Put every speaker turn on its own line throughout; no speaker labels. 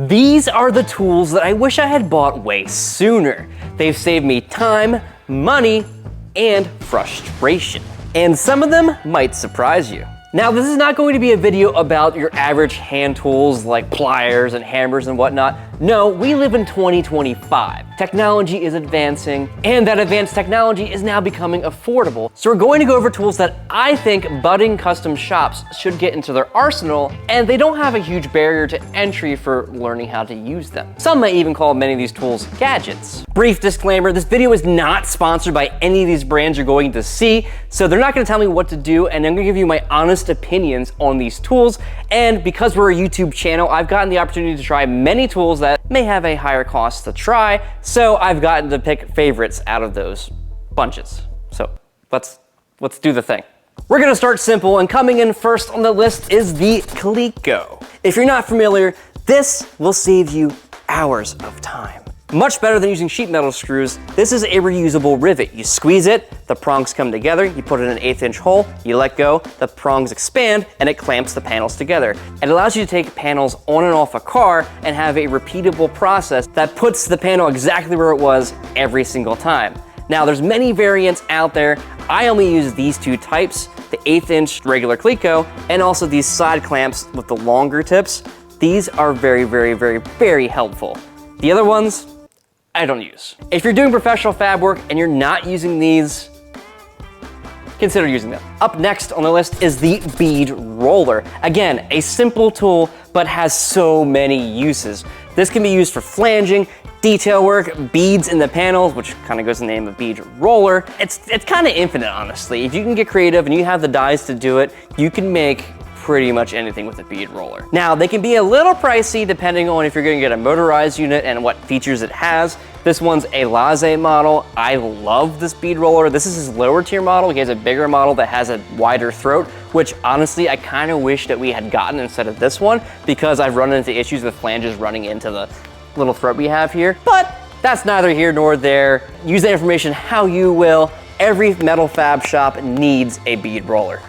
These are the tools that I wish I had bought way sooner. They've saved me time, money, and frustration. And some of them might surprise you. Now, this is not going to be a video about your average hand tools like pliers and hammers and whatnot. No, we live in 2025. Technology is advancing, and that advanced technology is now becoming affordable. So we're going to go over tools that I think budding custom shops should get into their arsenal, and they don't have a huge barrier to entry for learning how to use them. Some may even call many of these tools gadgets. Brief disclaimer, this video is not sponsored by any of these brands you're going to see, so they're not gonna tell me what to do, and I'm gonna give you my honest opinions on these tools. And because we're a YouTube channel, I've gotten the opportunity to try many tools that may have a higher cost to try, so I've gotten to pick favorites out of those bunches. So let's do the thing. We're gonna start simple, and coming in first on the list is the Cleco. If you're not familiar, this will save you hours of time. Much better than using sheet metal screws, this is a reusable rivet. You squeeze it, the prongs come together, you put it in an 1/8 inch hole, you let go, the prongs expand, and it clamps the panels together. It allows you to take panels on and off a car and have a repeatable process that puts the panel exactly where it was every single time. Now, there's many variants out there. I only use these two types, the 1/8 inch regular Cleco, and also these side clamps with the longer tips. These are very, very, very, very helpful. The other ones, I don't use. If you're doing professional fab work and you're not using these, consider using them. Up next on the list is the Bead Roller. Again, a simple tool, but has so many uses. This can be used for flanging, detail work, beads in the panels, which kind of goes in the name of Bead Roller. It's kind of infinite, honestly. If you can get creative and you have the dies to do it, you can make pretty much anything with a bead roller. Now, they can be a little pricey depending on if you're gonna get a motorized unit and what features it has. This one's a WAZER model. I love this bead roller. This is his lower tier model. He has a bigger model that has a wider throat, which honestly, I kind of wish that we had gotten instead of this one, because I've run into issues with flanges running into the little throat we have here. But that's neither here nor there. Use that information how you will. Every metal fab shop needs a bead roller.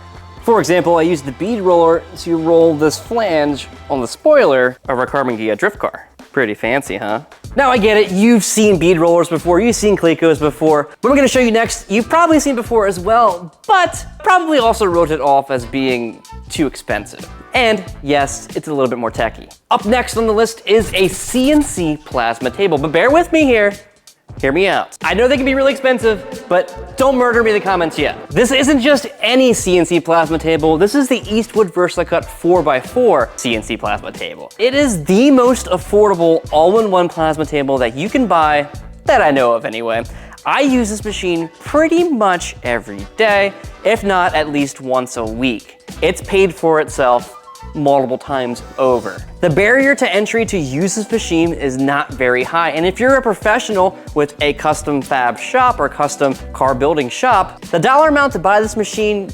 For example, I used the bead roller to roll this flange on the spoiler of our Carbon Gia drift car. Pretty fancy, huh? Now I get it, you've seen bead rollers before, you've seen Clecos before. What I'm gonna show you next, you've probably seen before as well, but probably also wrote it off as being too expensive. And yes, it's a little bit more techy. Up next on the list is a CNC plasma table, but bear with me here. Hear me out. I know they can be really expensive, but don't murder me in the comments yet. This isn't just any CNC plasma table. This is the Eastwood VersaCut 4x4 CNC plasma table. It is the most affordable all-in-one plasma table that you can buy, that I know of anyway. I use this machine pretty much every day, if not at least once a week. It's paid for itself multiple times over. The barrier to entry to use this machine is not very high, and if you're a professional with a custom fab shop or custom car building shop, the dollar amount to buy this machine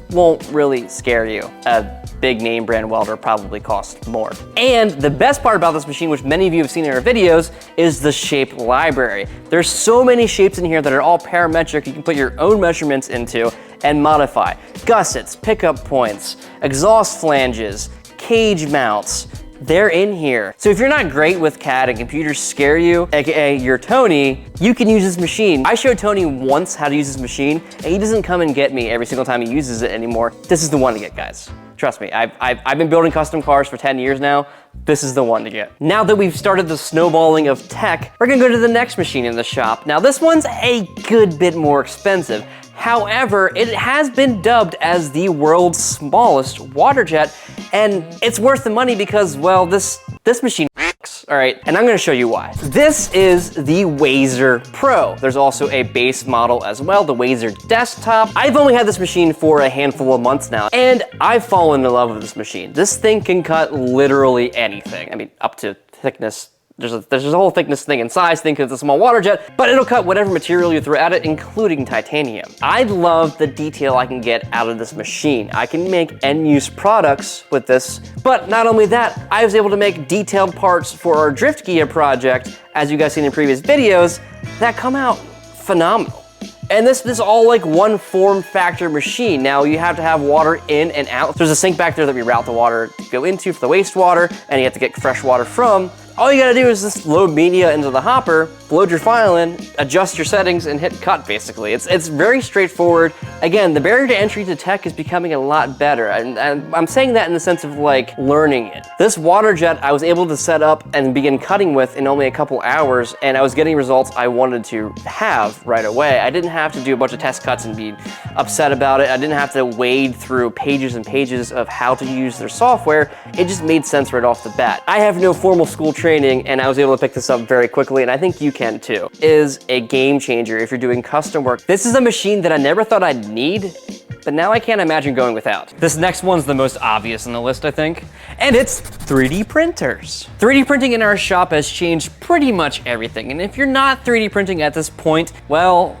won't really scare you. A big name brand welder probably costs more. And the best part about this machine, which many of you have seen in our videos, is the shape library. There's so many shapes in here that are all parametric. You can put your own measurements into and modify. Gussets, pickup points, exhaust flanges, cage mounts, they're in here. So if you're not great with CAD and computers scare you, AKA you're Tony, you can use this machine. I showed Tony once how to use this machine, and he doesn't come and get me every single time he uses it anymore. This is the one to get, guys. Trust me, I've been building custom cars for 10 years now. This is the one to get. Now that we've started the snowballing of tech, we're gonna go to the next machine in the shop. Now this one's a good bit more expensive. However, it has been dubbed as the world's smallest water jet, and it's worth the money because, well, this machine works, all right? And I'm gonna show you why. This is the WAZER Pro. There's also a base model as well, the WAZER Desktop. I've only had this machine for a handful of months now, and I've fallen in love with this machine. This thing can cut literally anything. I mean, up to thickness. There's a whole thickness thing and size thing because it's a small water jet, but it'll cut whatever material you throw at it, including titanium. I love the detail I can get out of this machine. I can make end-use products with this, but not only that, I was able to make detailed parts for our drift gear project, as you guys seen in previous videos, that come out phenomenal. And this is all like one form factor machine. Now you have to have water in and out. There's a sink back there that we route the water to go into for the wastewater, and you have to get fresh water from. All you gotta do is just load media into the hopper, load your file in, adjust your settings, and hit cut, basically. It's very straightforward. Again, the barrier to entry to tech is becoming a lot better, and I'm saying that in the sense of like learning it. This water jet I was able to set up and begin cutting with in only a couple hours, and I was getting results I wanted to have right away. I didn't have to do a bunch of test cuts and be upset about it. I didn't have to wade through pages and pages of how to use their software. It just made sense right off the bat. I have no formal school training, and I was able to pick this up very quickly, and I think you can too. It is a game changer if you're doing custom work. This is a machine that I never thought I'd need, but now I can't imagine going without. This next one's the most obvious on the list, I think, and it's 3D printers. 3D printing in our shop has changed pretty much everything, and if you're not 3D printing at this point, well,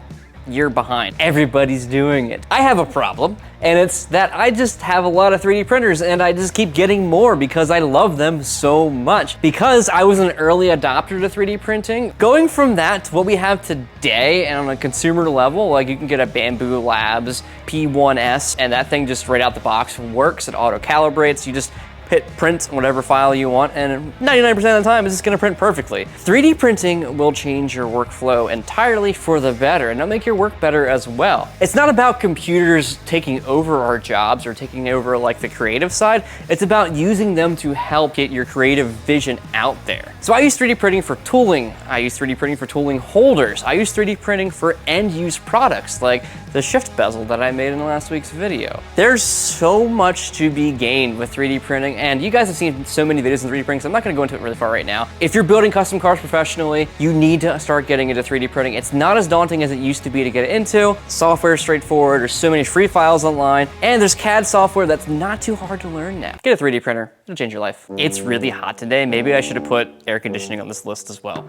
you're behind. Everybody's doing it. I have a problem, and it's that I just have a lot of 3D printers and I just keep getting more because I love them so much. Because I was an early adopter to 3D printing, going from that to what we have today and on a consumer level, like you can get a Bamboo Labs P1S and that thing just right out the box works, it auto calibrates, you just hit print whatever file you want, and 99% of the time it's just gonna print perfectly. 3D printing will change your workflow entirely for the better, and it'll make your work better as well. It's not about computers taking over our jobs or taking over like the creative side. It's about using them to help get your creative vision out there. So I use 3D printing for tooling. I use 3D printing for tooling holders. I use 3D printing for end-use products like the shift bezel that I made in last week's video. There's so much to be gained with 3D printing, and you guys have seen so many videos in 3D printing, so I'm not gonna go into it really far right now. If you're building custom cars professionally, you need to start getting into 3D printing. It's not as daunting as it used to be to get it into. Software is straightforward, there's so many free files online, and there's CAD software that's not too hard to learn now. Get a 3D printer, it'll change your life. It's really hot today. Maybe I should have put air conditioning on this list as well.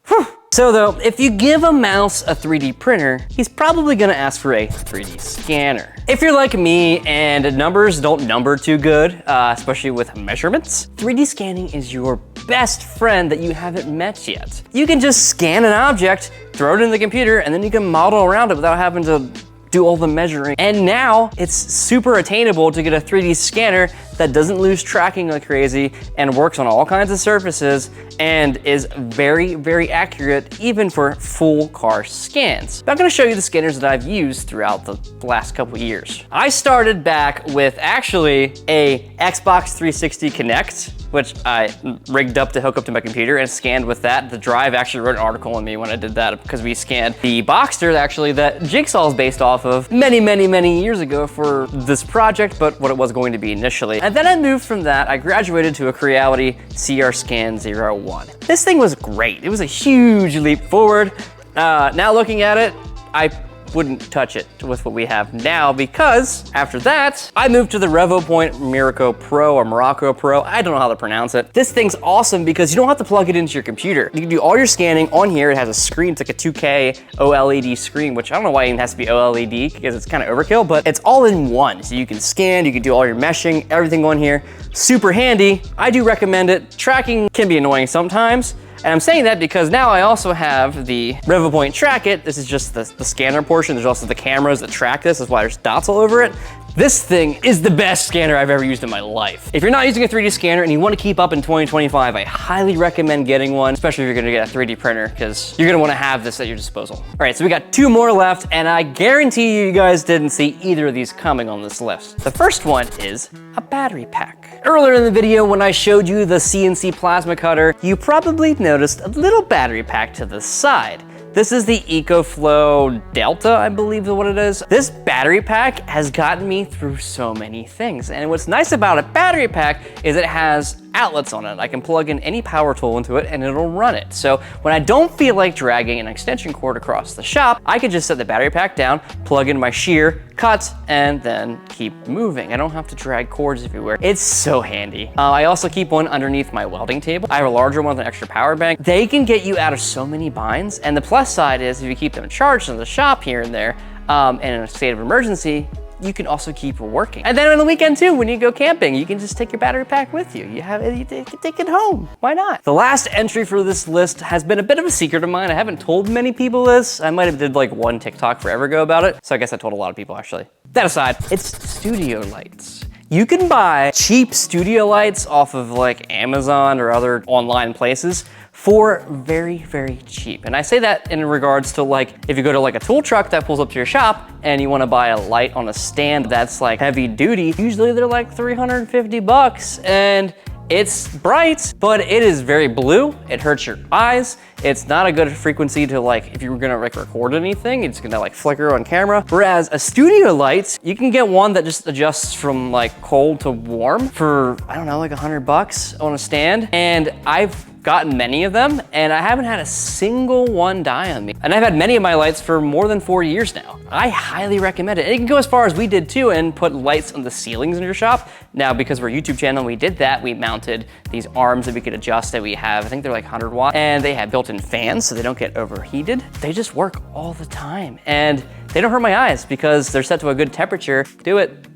Whew. So though, if you give a mouse a 3D printer, he's probably gonna ask for a 3D scanner. If you're like me and numbers don't number too good, especially with measurements, 3D scanning is your best friend that you haven't met yet. You can just scan an object, throw it in the computer, and then you can model around it without having to do all the measuring. And now it's super attainable to get a 3D scanner that doesn't lose tracking like crazy and works on all kinds of surfaces and is very, very accurate even for full car scans. But I'm gonna show you the scanners that I've used throughout the last couple years. I started back with actually a Xbox 360 Kinect, which I rigged up to hook up to my computer and scanned with that. The Drive actually wrote an article on me when I did that because we scanned the Boxster actually that Jigsaw is based off of many, many, many years ago for this project, but what it was going to be initially. And then I moved from that, I graduated to a Creality CR Scan 01. This thing was great. It was a huge leap forward. Now looking at it, I wouldn't touch it with what we have now because after that, I moved to the RevoPoint Miraco Pro or Morocco Pro. I don't know how to pronounce it. This thing's awesome because you don't have to plug it into your computer. You can do all your scanning on here. It has a screen, it's like a 2K OLED screen, which I don't know why it even has to be OLED because it's kind of overkill, but it's all in one. So you can scan, you can do all your meshing, everything on here. Super handy. I do recommend it. Tracking can be annoying sometimes. And I'm saying that because now I also have the RevoPoint Track It. This is just the scanner portion. There's also the cameras that track this. That's why there's dots all over it. This thing is the best scanner I've ever used in my life. If you're not using a 3D scanner and you want to keep up in 2025, I highly recommend getting one, especially if you're gonna get a 3D printer, because you're gonna want to have this at your disposal. All right, so we got 2 more left, and I guarantee you guys didn't see either of these coming on this list. The first one is a battery pack. Earlier in the video, when I showed you the CNC Plasma Cutter, you probably noticed a little battery pack to the side. This is the EcoFlow Delta, I believe is what it is. This battery pack has gotten me through so many things. And what's nice about a battery pack is it has outlets on it. I can plug in any power tool into it and it'll run it. So when I don't feel like dragging an extension cord across the shop, I can just set the battery pack down, plug in my shear, cut, and then keep moving. I don't have to drag cords everywhere. It's so handy. I also keep one underneath my welding table. I have a larger one with an extra power bank. They can get you out of so many binds. And the plus side is if you keep them charged in the shop here and there, and in a state of emergency, you can also keep working. And then on the weekend too, when you go camping, you can just take your battery pack with you. You can take it home. Why not? The last entry for this list has been a bit of a secret of mine. I haven't told many people this. I might have did like one TikTok forever ago about it. So I guess I told a lot of people actually. That aside, it's studio lights. You can buy cheap studio lights off of like Amazon or other online places for very, very cheap. And I say that in regards to like, if you go to like a tool truck that pulls up to your shop and you wanna buy a light on a stand that's like heavy duty, usually they're like 350 bucks and it's bright, but it is very blue. It hurts your eyes. It's not a good frequency to like, if you were gonna like record anything, it's gonna like flicker on camera. Whereas a studio light, you can get one that just adjusts from like cold to warm for, I don't know, like 100 bucks on a stand. And I've gotten many of them and I haven't had a single one die on me. And I've had many of my lights for more than 4 years now. I highly recommend it. And it can go as far as we did too and put lights on the ceilings in your shop. Now, because we're a YouTube channel and we did that, we mounted these arms that we could adjust that we have. I think they're like 100 watt and they have built-in fans so they don't get overheated. They just work all the time and they don't hurt my eyes because they're set to a good temperature. Do it.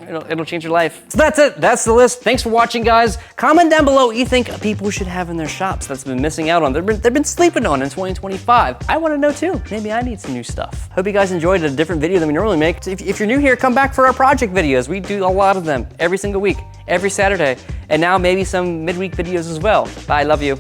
It'll change your life. So that's it, that's the list. Thanks for watching, guys. Comment down below what you think people should have in their shops that's been missing out on, they've been sleeping on in 2025. I wanna know too, maybe I need some new stuff. Hope you guys enjoyed a different video than we normally make. If you're new here, come back for our project videos. We do a lot of them every single week, every Saturday, and now maybe some midweek videos as well. Bye, love you.